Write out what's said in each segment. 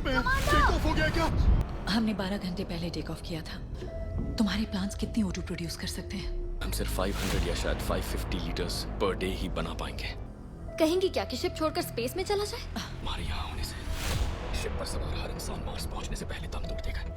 में है। Take off हो गया क्या? हमने 12 घंटे पहले टेक ऑफ किया था। तुम्हारे प्लान्स कितनी O2 प्रोड्यूस कर सकते हैं? हम सिर्फ 500 या शायद 550 लीटर्स पर डे ही बना पाएंगे। कहेंगी क्या कि शिप छोड़कर स्पेस में चला जाए? हमारे यहाँ होने से शिप पर सवार हर इंसान मार्स पहुंचने से पहले दम तोड़ देगा।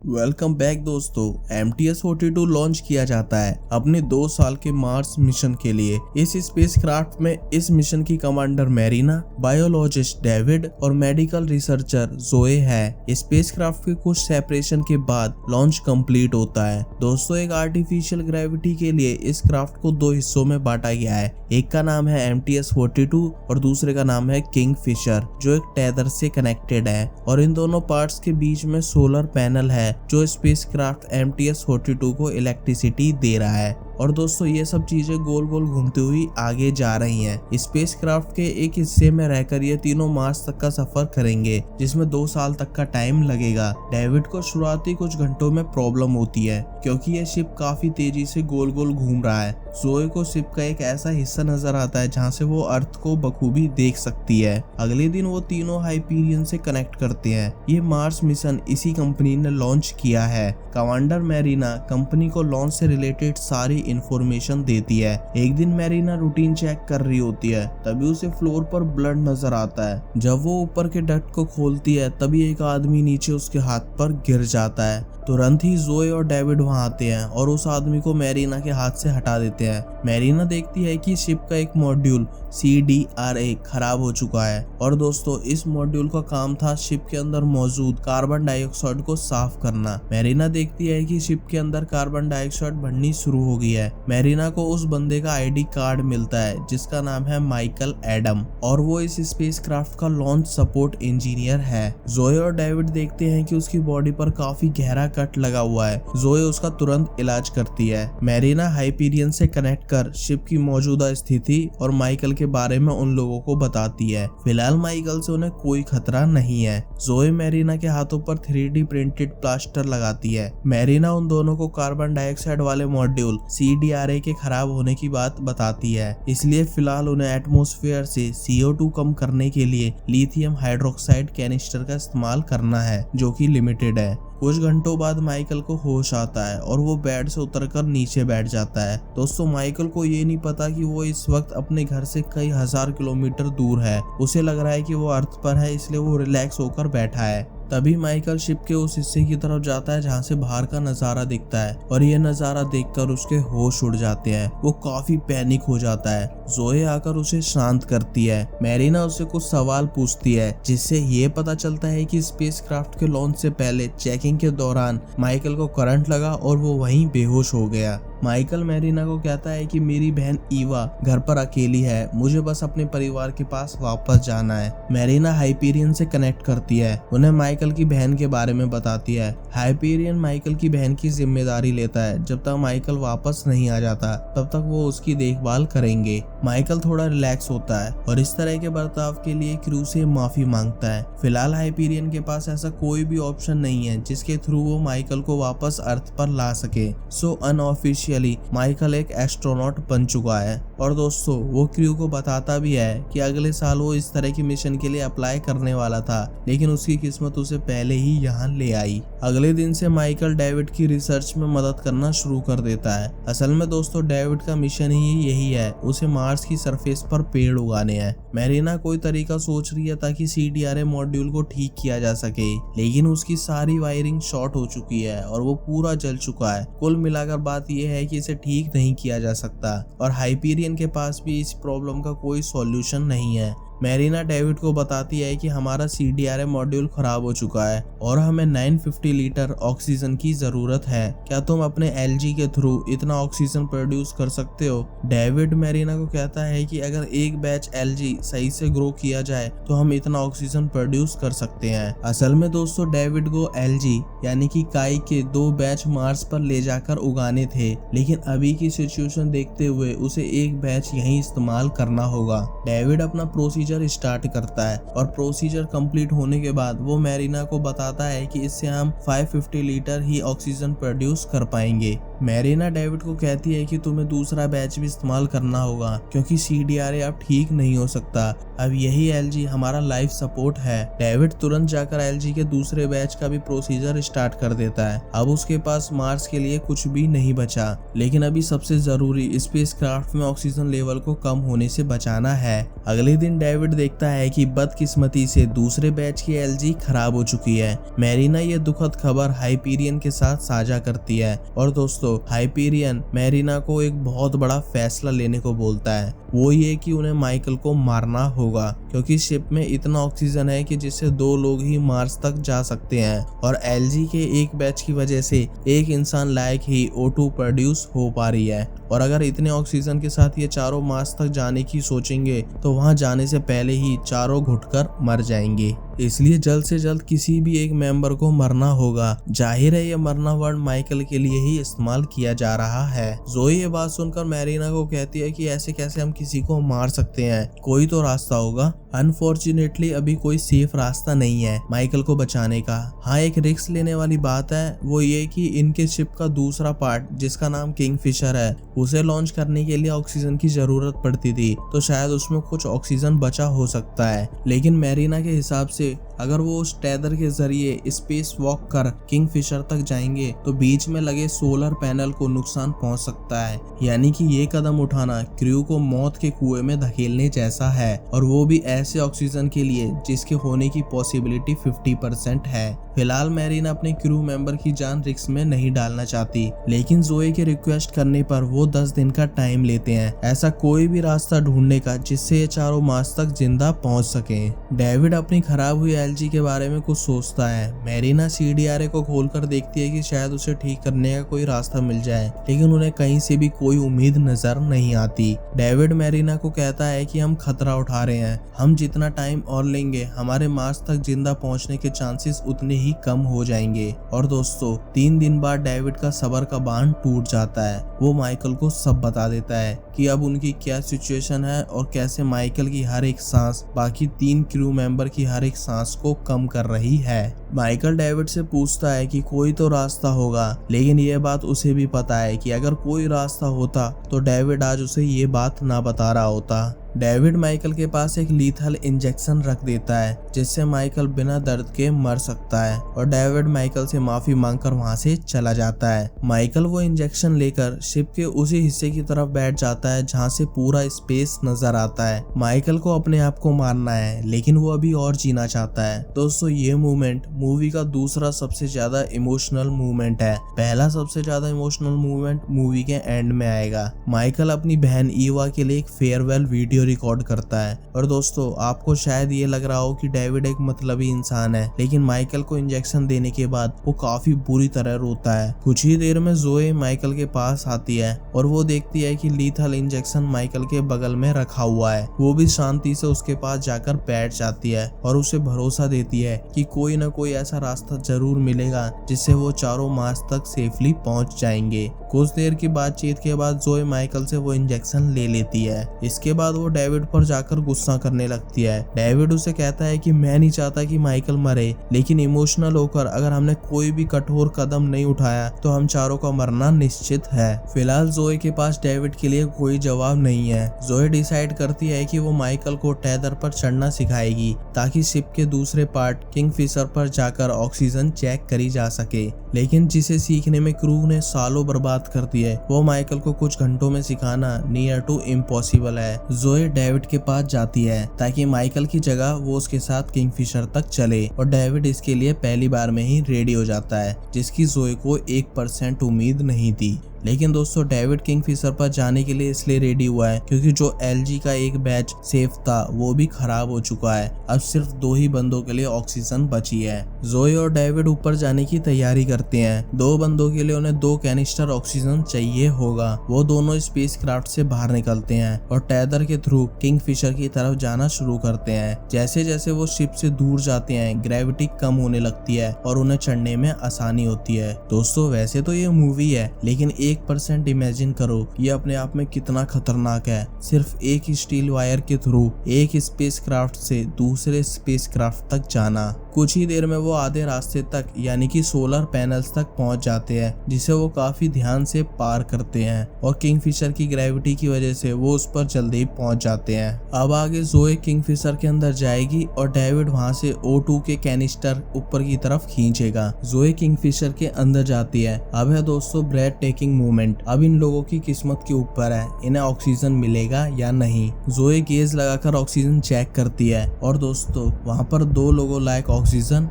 वेलकम बैक दोस्तों। MTS-42 लॉन्च किया जाता है अपने 2 साल के मार्स मिशन के लिए। इस स्पेसक्राफ्ट में इस मिशन की कमांडर मैरिना, बायोलॉजिस्ट डेविड और मेडिकल रिसर्चर जोए है। स्पेसक्राफ्ट के कुछ सेपरेशन के बाद लॉन्च कंप्लीट होता है। दोस्तों, एक आर्टिफिशियल ग्रेविटी के लिए इस क्राफ्ट को 2 हिस्सों में बांटा गया है। एक का नाम है MTS-42 और दूसरे का नाम है किंगफिशर, जो एक टेदर से कनेक्टेड है। और इन दोनों पार्ट्स के बीच में सोलर पैनल है जो स्पेसक्राफ्ट MTS-42 को इलेक्ट्रिसिटी दे रहा है। और दोस्तों, ये सब चीजें गोल गोल घूमती हुई आगे जा रही हैं। स्पेसक्राफ्ट के एक हिस्से में रहकर ये तीनों मार्स तक का सफर करेंगे, जिसमें 2 साल तक का टाइम लगेगा। डेविड को शुरुआती कुछ घंटों में प्रॉब्लम होती है क्योंकि ये शिप काफी तेजी से गोल गोल घूम रहा है। जोए को शिप का एक ऐसा हिस्सा नजर आता है जहाँ से वो अर्थ को बखूबी देख सकती है। अगले दिन वो तीनों हाइपीरियन से कनेक्ट करते हैं। ये मार्स मिशन इसी कंपनी ने लॉन्च किया है। कमांडर मैरिना कंपनी को लॉन्च से रिलेटेड सारी इंफॉर्मेशन देती है। एक दिन मैरिना रूटीन चेक कर रही होती है, तभी उसे फ्लोर पर ब्लड नजर आता है। जब वो ऊपर के डक्ट को खोलती है तभी एक आदमी नीचे उसके हाथ पर गिर जाता है। तुरंत ही जोए और डेविड वहां आते हैं और उस आदमी को मैरिना के हाथ से हटा देते हैं। मैरिना देखती है कि शिप का एक मॉड्यूल CDRA खराब हो चुका है। और दोस्तों, इस मॉड्यूल का काम था शिप के अंदर मौजूद कार्बन डाइऑक्साइड को साफ करना। मैरिना देखती है कि शिप के अंदर कार्बन डाइऑक्साइड बढ़नी शुरू हो गई है। मैरिना को उस बंदे का ID कार्ड मिलता है जिसका नाम है माइकल एडम, और वो इस स्पेसक्राफ्ट का लॉन्च सपोर्ट इंजीनियर है। जोए और डेविड देखते हैं कि उसकी बॉडी पर काफी गहरा कट लगा हुआ है। जोए उसका तुरंत इलाज करती है। मैरिना हाइपीरियन से कनेक्ट कर शिप की मौजूदा स्थिति और माइकल के बारे में उन लोगों को बताती है। फिलहाल माइकल से उन्हें कोई खतरा नहीं है। जोए मैरिना के हाथों पर 3D प्रिंटेड प्लास्टर लगाती है। मैरिना उन दोनों को कार्बन डाइऑक्साइड वाले मॉड्यूल CDRA के खराब होने की बात बताती है, इसलिए फिलहाल उन्हें एटमॉस्फेयर से CO2 कम करने के लिए लिथियम हाइड्रोक्साइड कैनिस्टर का इस्तेमाल करना है, जो कि लिमिटेड है। कुछ घंटों बाद माइकल को होश आता है और वो बेड से उतरकर नीचे बैठ जाता है। दोस्तों, माइकल को ये नहीं पता कि वो इस वक्त अपने घर से कई हजार किलोमीटर दूर है। उसे लग रहा है कि वो अर्थ पर है, इसलिए वो रिलैक्स होकर बैठा है। तभी माइकल शिप के उस हिस्से की तरफ जाता है जहाँ से बाहर का नजारा दिखता है, और ये नजारा देखकर उसके होश उड़ जाते हैं। वो काफी पैनिक हो जाता है। जोए आकर उसे शांत करती है। मैरिना उससे कुछ सवाल पूछती है, जिससे ये पता चलता है कि स्पेसक्राफ्ट के लॉन्च से पहले चेकिंग के दौरान माइकल को करंट लगा और वो वहीं बेहोश हो गया। माइकल मैरिना को कहता है कि मेरी बहन ईवा घर पर अकेली है, मुझे बस अपने परिवार के पास वापस जाना है। मैरिना हाइपीरियन से कनेक्ट करती है, उन्हें माइकल की बहन के बारे में बताती है। हाइपीरियन माइकल की बहन की जिम्मेदारी लेता है। जब तक माइकल वापस नहीं आ जाता तब तक वो उसकी देखभाल करेंगे। माइकल थोड़ा रिलैक्स होता है और इस तरह के बर्ताव के लिए क्रू से माफी मांगता है। फिलहाल हाइपीरियन के पास ऐसा कोई भी ऑप्शन नहीं है जिसके थ्रू वो माइकल को वापस अर्थ पर ला सके। सो अनऑफिशियली माइकल एक एस्ट्रोनॉट बन चुका है। और दोस्तों, वो क्रू को बताता भी है कि अगले साल वो इस तरह की मिशन के लिए अप्लाई करने वाला था, लेकिन उसकी किस्मत उसे पहले ही यहाँ ले आई। अगले दिन से माइकल डेविड की रिसर्च में मदद करना शुरू कर देता है। असल में दोस्तों, डेविड का मिशन ही यही है, उसे मार्स की सरफेस पर पेड़ उगाने हैं। मैरिना कोई तरीका सोच रही है ताकि CDRA मॉड्यूल को ठीक किया जा सके, लेकिन उसकी सारी वायरिंग शॉर्ट हो चुकी है और वो पूरा जल चुका है। कुल मिलाकर बात यह है कि इसे ठीक नहीं किया जा सकता, और हाइपीरियन के पास भी इस प्रॉब्लम का कोई सॉल्यूशन नहीं है। मैरिना डेविड को बताती है कि हमारा CDRA मॉड्यूल खराब हो चुका है और हमें 950 लीटर ऑक्सीजन की जरूरत है। क्या तुम अपने LG के थ्रू इतना ऑक्सीजन प्रोड्यूस कर सकते हो? डेविड मैरिना को कहता है कि अगर एक बैच LG सही से ग्रो किया जाए तो हम इतना ऑक्सीजन प्रोड्यूस कर सकते हैं। असल में दोस्तों, डेविड को LG यानी कि काई के 2 बैच मार्स पर ले जाकर उगाने थे, लेकिन अभी की सिचुएशन देखते हुए उसे एक बैच यहीं इस्तेमाल करना होगा। डेविड अपना प्रोसीजर प्रोसीजर स्टार्ट करता है और प्रोसीजर कंप्लीट होने के बाद वो मैरिना को बताता है कि इससे हम 550 लीटर ही ऑक्सीजन प्रोड्यूस कर पाएंगे। मैरिना डेविड को कहती है कि तुम्हें दूसरा बैच भी इस्तेमाल करना होगा क्योंकि CDRA अब ठीक नहीं हो सकता, अब यही LG हमारा लाइफ सपोर्ट है। डेविड तुरंत जाकर LG के दूसरे बैच का भी प्रोसीजर स्टार्ट कर देता है। अब उसके पास मार्स के लिए कुछ भी नहीं बचा, लेकिन अभी सबसे जरूरी स्पेसक्राफ्ट में ऑक्सीजन लेवल को कम होने से बचाना है। अगले दिन डेविड देखता है कि बदकिस्मती से दूसरे बैच की LG खराब हो चुकी है। मैरिना ये दुखद खबर हाइपीरियन के साथ साझा करती है और दोस्तों हाइपीरियन मैरिना को एक बहुत बड़ा फैसला लेने को बोलता है, वो ये कि उन्हें माइकल को मारना होगा क्योंकि शिप में इतना ऑक्सीजन है कि जिससे 2 लोग ही मार्स तक जा सकते हैं और LG के एक बैच की वजह से एक इंसान लायक ही O2 प्रोड्यूस हो पा रही है और अगर इतने ऑक्सीजन के साथ ये चारों मार्स तक जाने की सोचेंगे तो वहां जाने से पहले ही चारों घुटकर मर जाएंगे। इसलिए जल्द से जल्द किसी भी एक मेंबर को मरना होगा। जाहिर है ये मरना वर्ड माइकल के लिए ही इस्तेमाल किया जा रहा है। जोई ये बात सुनकर मैरिना को कहती है कि ऐसे कैसे हम किसी को मार सकते हैं, कोई तो रास्ता होगा। अनफॉर्चुनेटली अभी कोई सेफ रास्ता नहीं है माइकल को बचाने का। हाँ, एक रिस्क लेने वाली बात है, वो ये कि इनके शिप का दूसरा पार्ट जिसका नाम किंगफिशर है, उसे लॉन्च करने के लिए ऑक्सीजन की जरूरत पड़ती थी, तो शायद उसमें कुछ ऑक्सीजन बचा हो सकता है। लेकिन मैरिना के हिसाब से अगर वो उस टेदर के जरिए स्पेस वॉक कर किंगफिशर तक जाएंगे तो बीच में लगे सोलर पैनल को नुकसान पहुंच सकता है, यानी कि ये कदम उठाना क्रू को मौत के कुएं में धकेलने जैसा है, और वो भी ऐसे ऑक्सीजन के लिए जिसके होने की पॉसिबिलिटी 50% है। फिलहाल मैरिना अपने क्रू मेंबर की जान रिस्क में नहीं डालना चाहती, लेकिन जोए के रिक्वेस्ट करने पर वो 10 दिन का टाइम लेते हैं ऐसा कोई भी रास्ता ढूंढने का जिससे ये चारों मार्स तक जिंदा पहुंच सके। डेविड अपनी खराब हुई LG के बारे में कुछ सोचता है। मैरिना CDRA को खोलकर देखती है कि शायद उसे ठीक करने का कोई रास्ता मिल जाए, लेकिन उन्हें कहीं से भी कोई उम्मीद नजर नहीं आती। डेविड मैरिना को कहता है कि हम खतरा उठा रहे हैं, हम जितना टाइम और लेंगे हमारे मार्स तक जिंदा पहुंचने के चांसेस उतने ही कम हो जाएंगे। और दोस्तों 3 दिन बाद डेविड का सब्र का बांध टूट जाता है। वो माइकल को सब बता देता है कि अब उनकी क्या सिचुएशन है और कैसे माइकल की हर एक सांस बाकी 3 क्रू मेंबर की हर एक सांस को कम कर रही है। माइकल डेविड से पूछता है कि कोई तो रास्ता होगा, लेकिन ये बात उसे भी पता है कि अगर कोई रास्ता होता तो डेविड आज उसे ये बात ना बता रहा होता। डेविड माइकल के पास एक लीथल इंजेक्शन रख देता है जिससे माइकल बिना दर्द के मर सकता है, और डेविड माइकल से माफी मांगकर वहां से चला जाता है। माइकल वो इंजेक्शन लेकर शिप के उसी हिस्से की तरफ बैठ जाता है जहां से पूरा स्पेस नजर आता है। माइकल को अपने आप को मारना है, लेकिन वो अभी और जीना चाहता है। दोस्तों ये मूवमेंट मूवी का दूसरा सबसे ज्यादा इमोशनल मूवमेंट है। पहला सबसे ज्यादा इमोशनल मूवमेंट मूवी के एंड में आएगा। माइकल अपनी बहन ईवा के लिए एक फेयरवेल वीडियो रिकॉर्ड करता है। और दोस्तों आपको शायद ये लग रहा हो कि डेविड एक मतलबी इंसान है, लेकिन माइकल को इंजेक्शन देने के बाद वो काफी बुरी तरह रोता है। कुछ ही देर में जोए माइकल के पास आती है और वो देखती है कि लीथल इंजेक्शन माइकल के बगल में रखा हुआ है। वो भी शांति से उसके पास जाकर बैठ जाती है और उसे भरोसा देती है कि कोई न कोई ऐसा रास्ता जरूर मिलेगा जिससे वो चारों मार्स तक सेफली पहुंच जाएंगे। कुछ देर की बातचीत के बाद जोए माइकल से वो इंजेक्शन ले लेती है। इसके बाद वो डेविड पर जाकर गुस्सा करने लगती है। डेविड उसे कहता है कि मैं नहीं चाहता कि माइकल मरे, लेकिन इमोशनल होकर अगर हमने कोई भी कठोर कदम नहीं उठाया तो हम चारों का मरना निश्चित है। फिलहाल जोए के पास डेविड के लिए कोई जवाब नहीं है। जोए डिसाइड करती है कि वो माइकल को टेदर पर चढ़ना सिखाएगी ताकि शिप के दूसरे पार्ट किंगफिशर पर जाकर ऑक्सीजन चेक करी जा सके, लेकिन जिसे सीखने में क्रू ने सालों बर्बाद कर दिए वो माइकल को कुछ घंटों में सिखाना नियर टू इम्पॉसिबल है। जोए डेविड के पास जाती है ताकि माइकल की जगह वो उसके साथ किंगफिशर तक चले, और डेविड इसके लिए पहली बार में ही रेडी हो जाता है, जिसकी जोए को 1% उम्मीद नहीं थी। लेकिन दोस्तों डेविड किंगफिशर पर जाने के लिए इसलिए रेडी हुआ है क्योंकि जो LG का एक बैच सेफ था वो भी खराब हो चुका है। अब सिर्फ 2 ही बंदों के लिए ऑक्सीजन बची है। जोए और डेविड ऊपर जाने की तैयारी करते हैं। 2 बंदों के लिए उन्हें 2 कैनिस्टर ऑक्सीजन चाहिए होगा। वो दोनों स्पेसक्राफ्ट से बाहर निकलते हैं और टेदर के थ्रू किंगफिशर की तरफ जाना शुरू करते हैं। जैसे जैसे वो शिप से दूर जाते हैं ग्रेविटी कम होने लगती है और उन्हें चढ़ने में आसानी होती है। दोस्तों वैसे तो ये मूवी है, लेकिन एक 1% इमेजिन करो ये अपने आप में कितना खतरनाक है। सिर्फ एक स्टील वायर के थ्रू एक स्पेसक्राफ्ट से दूसरे स्पेसक्राफ्ट तक जाना। कुछ ही देर में वो आधे रास्ते तक यानी कि सोलर पैनल्स तक पहुंच जाते हैं, जिसे वो काफी ध्यान से पार करते हैं और किंगफिशर की ग्रेविटी की वजह से वो उस पर जल्दी पहुंच जाते हैं। अब आगे जोए किंगफिशर के अंदर जाएगी और डेविड वहां से O2 के कैनिस्टर ऊपर की तरफ खींचेगा। जोए किंगफिशर के अंदर जाती है। अब है दोस्तों ब्रेथ टेकिंग मोमेंट। अब इन लोगों की किस्मत के ऊपर है, इन्हें ऑक्सीजन मिलेगा या नहीं। जोए गेज लगाकर ऑक्सीजन चेक करती है और दोस्तों वहां पर 2 लोगों लायक ऑक्सीजन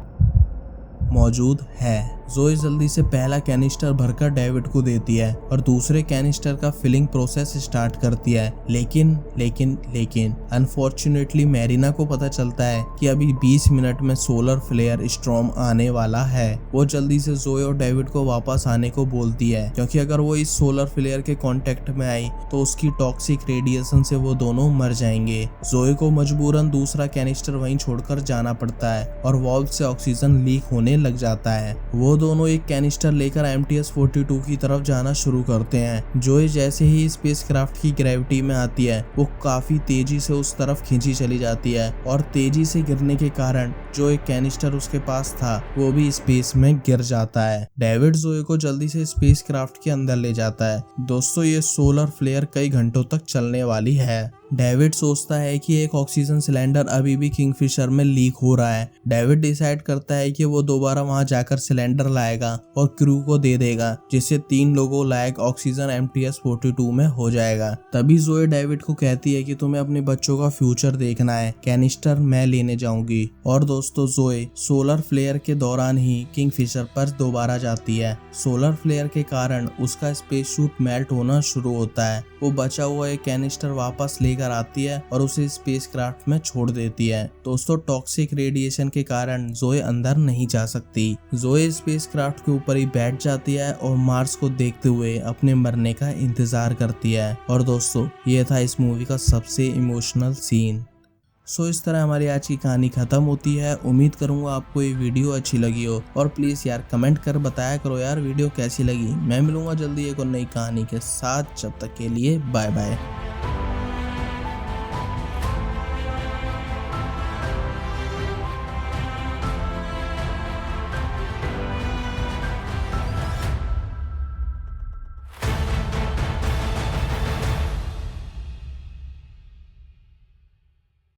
मौजूद है। जोए जल्दी से पहला कैनिस्टर भरकर डेविड को देती है और दूसरे कैनिस्टर का फिलिंग प्रोसेस स्टार्ट करती है। लेकिन अनफॉर्चुनेटली मैरिना को पता चलता है कि अभी 20 मिनट में सोलर फ्लेयर स्टॉर्म आने वाला है। वो जल्दी से जोए और डेविड को वापस आने को बोलती है, क्योंकि अगर वो इस सोलर फ्लेयर के कांटेक्ट में आई तो उसकी टॉक्सिक रेडिएशन से वो दोनों मर जाएंगे। जोए को मजबूरन दूसरा कैनिस्टर वहीं छोड़कर जाना पड़ता है और वाल्व से ऑक्सीजन लीक होने लग जाता है। वो दोनों एक कैनिस्टर लेकर MTS-42 की तरफ जाना शुरू करते हैं। जोए जैसे ही स्पेसक्राफ्ट की ग्रेविटी में आती है वो काफी तेजी से उस तरफ खींची चली जाती है और तेजी से गिरने के कारण जो एक कैनिस्टर उसके पास था वो भी स्पेस में गिर जाता है। डेविड जोए को जल्दी से स्पेसक्राफ्ट के अंदर ले जाता है। दोस्तों ये सोलर फ्लेयर कई घंटों तक चलने वाली है। डेविड सोचता है कि एक ऑक्सीजन सिलेंडर अभी भी किंगफिशर में लीक हो रहा है। डेविड डिसाइड करता है कि वो दोबारा वहां जाकर सिलेंडर लाएगा और क्रू को दे देगा, जिससे 3 लोगों लायक ऑक्सीजन MTS-42 में हो जाएगा। तभी जोए डेविड को कहती है कि तुम्हें अपने बच्चों का फ्यूचर देखना है, कैनिस्टर मैं लेने जाऊंगी। और दोस्तों जोए सोलर फ्लेयर के दौरान ही किंगफिशर पर दोबारा जाती है। सोलर फ्लेयर के कारण उसका स्पेस सूट मेल्ट होना शुरू होता है। वो बचा हुआ एक कैनिस्टर वापस लेकर आती है और उसे स्पेसक्राफ्ट में छोड़ देती है। दोस्तों टॉक्सिक रेडिएशन के कारण जोए अंदर नहीं जा सकती। जोए स्पेसक्राफ्ट के ऊपर ही बैठ जाती है और मार्स को देखते हुए अपने मरने का इंतजार करती है। और दोस्तों ये था इस मूवी का सबसे इमोशनल सीन। इस तरह हमारी आज की कहानी खत्म होती है। उम्मीद करूंगा आपको ये वीडियो अच्छी लगी हो और प्लीज यार कमेंट कर बताया करो यार वीडियो कैसी लगी। मैं मिलूंगा जल्दी एक और नई कहानी के साथ, जब तक के लिए बाय बाय।